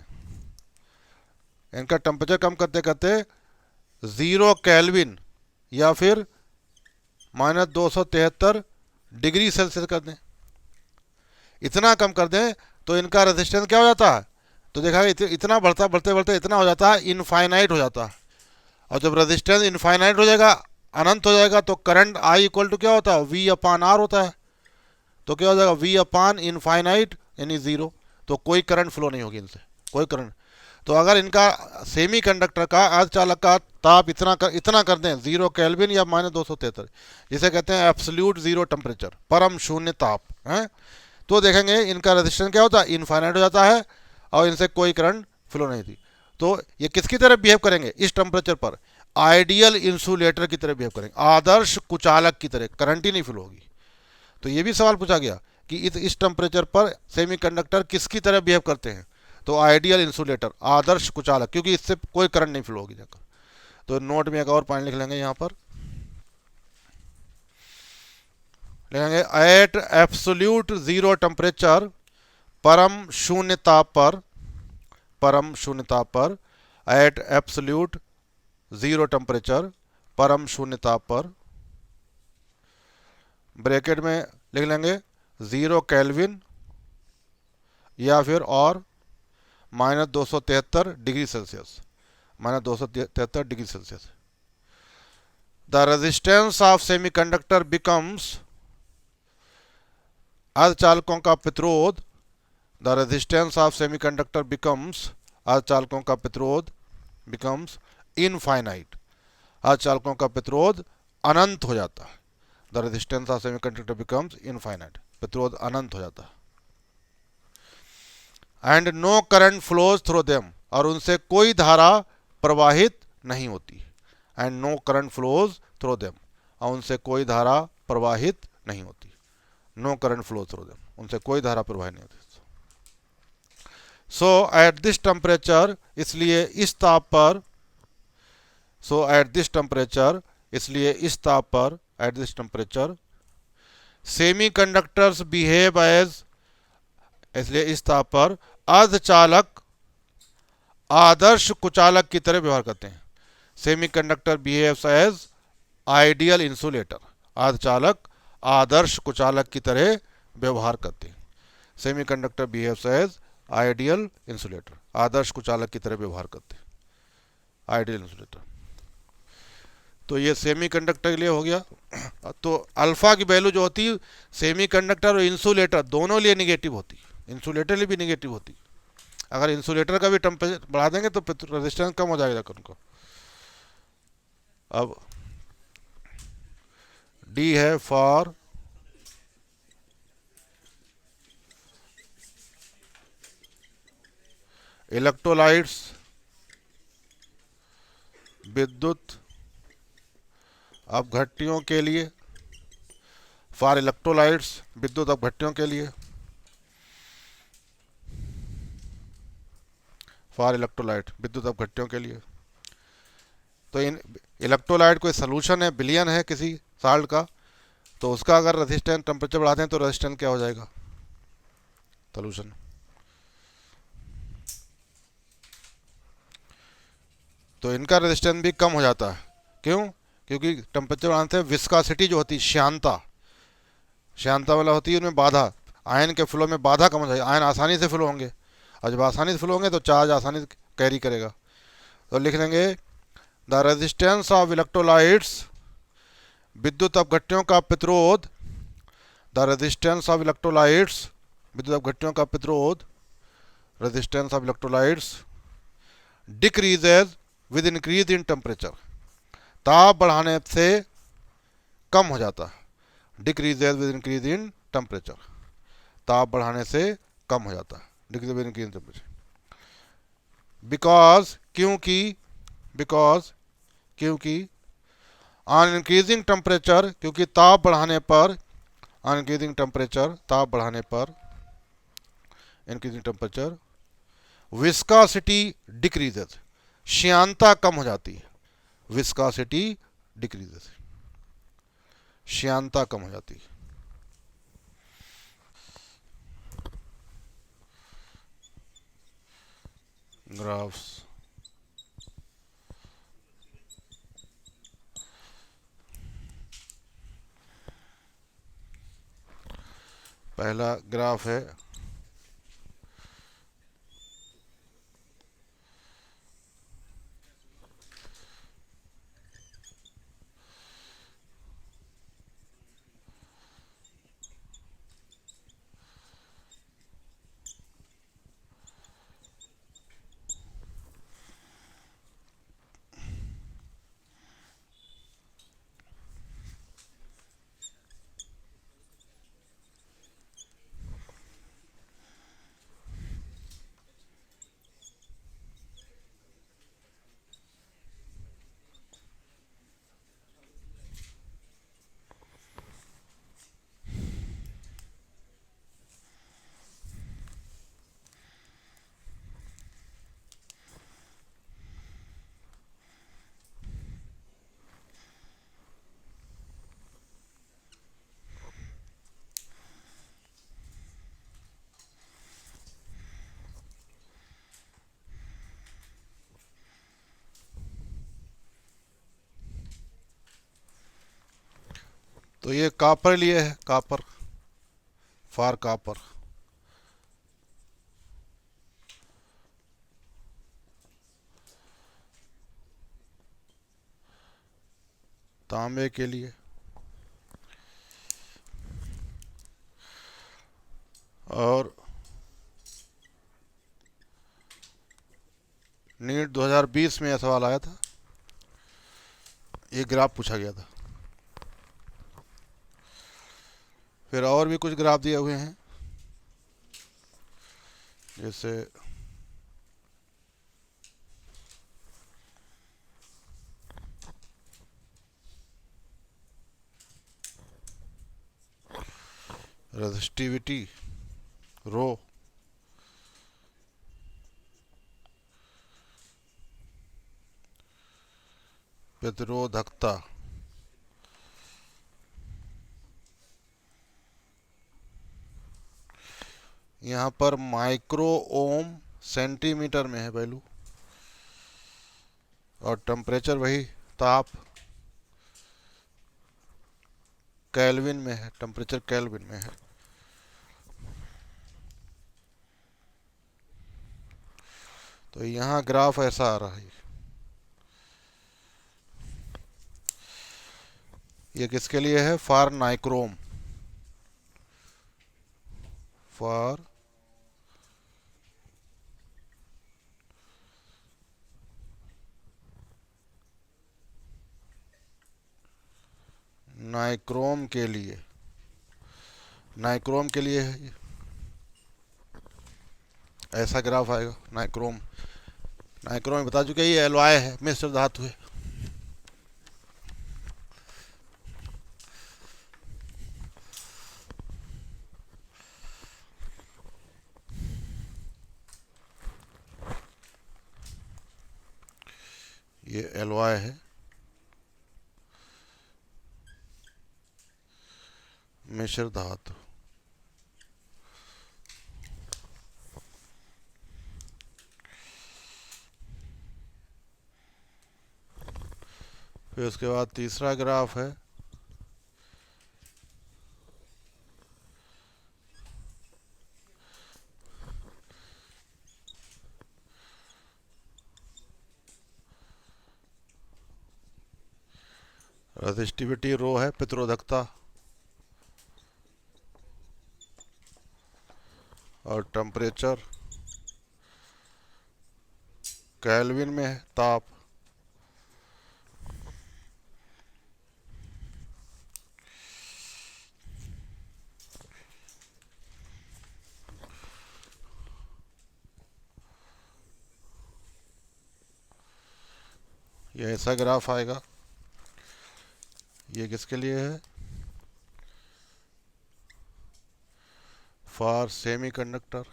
इनका टेम्परेचर कम करते करते 0 केल्विन या फिर -273 डिग्री सेल्सियस कर दें, इतना कम कर दें तो इनका रेजिस्टेंस क्या हो जाता है, तो देखा इतना बढ़ता बढ़ते बढ़ते इतना हो जाता है, इनफाइनाइट हो जाता है। और जब रेजिस्टेंस इनफाइनाइट हो जाएगा, अनंत हो जाएगा, तो करंट आई इक्वल टू क्या होता है, V/R होता है। तो क्या हो जाएगा, V/ इनफाइनाइट यानी 0, तो कोई करंट फ्लो नहीं होगी इनसे, कोई करंट। तो अगर इनका सेमीकंडक्टर का अर्धचालक का ताप इतना कर दें 0 केल्विन या -273, जिसे कहते हैं एब्सोल्यूट जीरो टेम्परेचर, परम शून्य ताप है, तो देखेंगे इनका रेजिस्टेंस क्या होता है, इनफाइनाइट हो जाता है और इनसे कोई करंट फ्लो नहीं थी। तो ये किसकी तरह बिहेव करेंगे इस टेम्परेचर पर, आइडियल इंसुलेटर की तरह बिहेव करेंगे, आदर्श कुचालक की तरह, करंट ही नहीं फ्लो होगी। तो ये भी सवाल पूछा गया कि इस टेम्परेचर पर सेमीकंडक्टर किसकी तरह बिहेव करते हैं, तो आइडियल इंसुलेटर, आदर्श कुचालक, क्योंकि इससे कोई करंट नहीं फ्लो होगी जाकर। तो नोट में एक और पॉइंट लिख लेंगे, यहाँ पर लिखेंगे एट एब्सोल्यूट जीरो टेम्परेचर परम शून्यता पर एट एब्सोल्यूट जीरो टेम्परेचर, परम शून्यता पर, ब्रैकेट में लिख लेंगे 0 केल्विन या फिर और -273 degree Celsius, -273 degree Celsius. The resistance of semiconductor becomes, अर्धचालकों का प्रतिरोध, the resistance of semiconductor becomes, अर्धचालकों का प्रतिरोध, बिकम्स इनफाइनाइट, अर्धचालकों का प्रतिरोध अनंत हो जाता है। The resistance of semiconductor becomes infinite, प्रतिरोध अनंत हो जाता है। And no current flows through them, और उनसे कोई धारा प्रवाहित नहीं होती। And no current flows through them, और उनसे कोई धारा प्रवाहित नहीं होती। No current flow through them, उनसे कोई धारा प्रवाहित नहीं होती। सो एट दिस टेम्परेचर, इसलिए इस ताप पर, सो एट दिस टेम्परेचर, इसलिए इस ताप पर, at this temperature, semiconductors behave as, इसलिए इस ताप पर अर्धचालक आदर्श कुचालक की तरह व्यवहार करते हैं। Semiconductor behaves as ideal insulator, अर्धचालक आदर्श कुचालक की तरह व्यवहार करते हैं। Semiconductor behaves as ideal insulator, आदर्श कुचालक की तरह व्यवहार करते हैं, आइडियल इंसुलेटर। तो ये सेमीकंडक्टर के लिए हो गया। तो अल्फा की वैल्यू जो होती है सेमीकंडक्टर और इंसुलेटर दोनों लिए निगेटिव होती है, इंसुलेटर लिए भी निगेटिव होती है। अगर इंसुलेटर का भी टेम्परेचर बढ़ा देंगे तो रेजिस्टेंस कम हो जाएगा उनको। अब डी है फॉर इलेक्ट्रोलाइट्स, विद्युत अपघट्टियों के लिए, फॉर इलेक्ट्रोलाइट्स, विद्युत अपघट्टियों के लिए, फॉर इलेक्ट्रोलाइट, विद्युत अपघट्टियों के लिए। तो इन इलेक्ट्रोलाइट कोई सोल्यूशन है, विलयन है किसी साल्ट का, तो उसका अगर रेजिस्टेंस टेम्परेचर बढ़ाते हैं तो रेजिस्टेंस क्या हो जाएगा, सोल्यूशन। तो इनका रेजिस्टेंस भी कम हो जाता है। क्यों? क्योंकि टेम्परेचर बढ़ाने से विस्कासिटी जो होती है, श्यानता, श्यानता वाला होती है उनमें बाधा, आयन के फ्लो में बाधा कम हो जाएगी, आयन आसानी से फ्लो होंगे, और जब आसानी से फ्लो होंगे तो चार्ज आसानी से कैरी करेगा। तो लिख लेंगे द रेजिस्टेंस ऑफ इलेक्ट्रोलाइट्स, विद्युत अपघट्टियों का प्रतिरोध, द रेजिस्टेंस ऑफ इलेक्ट्रोलाइट्स, विद्युत अपघट्टियों का प्रतिरोध, resistance of electrolytes decreases with increase in temperature, ताप बढ़ाने से कम हो जाता है, decreases with increase in temperature, ताप बढ़ाने से कम हो जाता है, decrease with increase in temperature. Because, क्योंकि, बिकॉज, क्योंकि, ऑन इंक्रीजिंग टेम्परेचर, क्योंकि ताप बढ़ाने पर, ऑन इंक्रीजिंग टेम्परेचर, ताप बढ़ाने पर, इंक्रीजिंग टेम्परेचर, विस्कासिटी डिक्रीजेस, श्यानता कम हो जाती है, विस्कासिटी डिक्रीजेस, श्यानता कम हो जाती है। ग्राफ्स, पहला ग्राफ है तो ये कॉपर लिए है, कॉपर, फॉर कॉपर। तांबे के लिए। और नीट 2020 में यह सवाल आया था, एक ग्राफ पूछा गया था। फिर और भी कुछ ग्राफ दिए हुए हैं, जैसे रेजिस्टिविटी रो, प्रतिरोधकता, यहाँ पर माइक्रो ओम सेंटीमीटर में है वैल्यू, और टेम्परेचर वही ताप केल्विन में है, टेम्परेचर केल्विन में है। तो यहाँ ग्राफ ऐसा आ रहा है। ये किसके लिए है? फॉर नाइक्रोम, फॉर नाइक्रोम के लिए, नाइक्रोम के लिए है ये। ऐसा ग्राफ आएगा नाइक्रोम। नाइक्रोम में बता चुके, ये एलॉय है, मिश्र धातु है। ये एलॉय है, मिश्र धातु। फिर उसके बाद तीसरा ग्राफ है रेजिस्टिविटी रो है, प्रतिरोधकता, और टेम्परेचर केल्विन में है, ताप। ये ऐसा ग्राफ आएगा। ये किसके लिए है? फॉर सेमीकंडक्टर,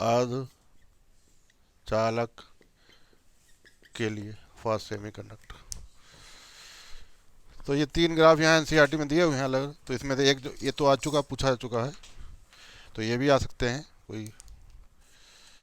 अर्ध चालक के लिए, फॉर सेमीकंडक्टर। तो ये तीन ग्राफ यहाँ एनसीईआरटी में दिए हुए हैं अलग। तो इसमें से एक जो ये तो आ चुका, पूछा जा चुका है, तो ये भी आ सकते हैं, कोई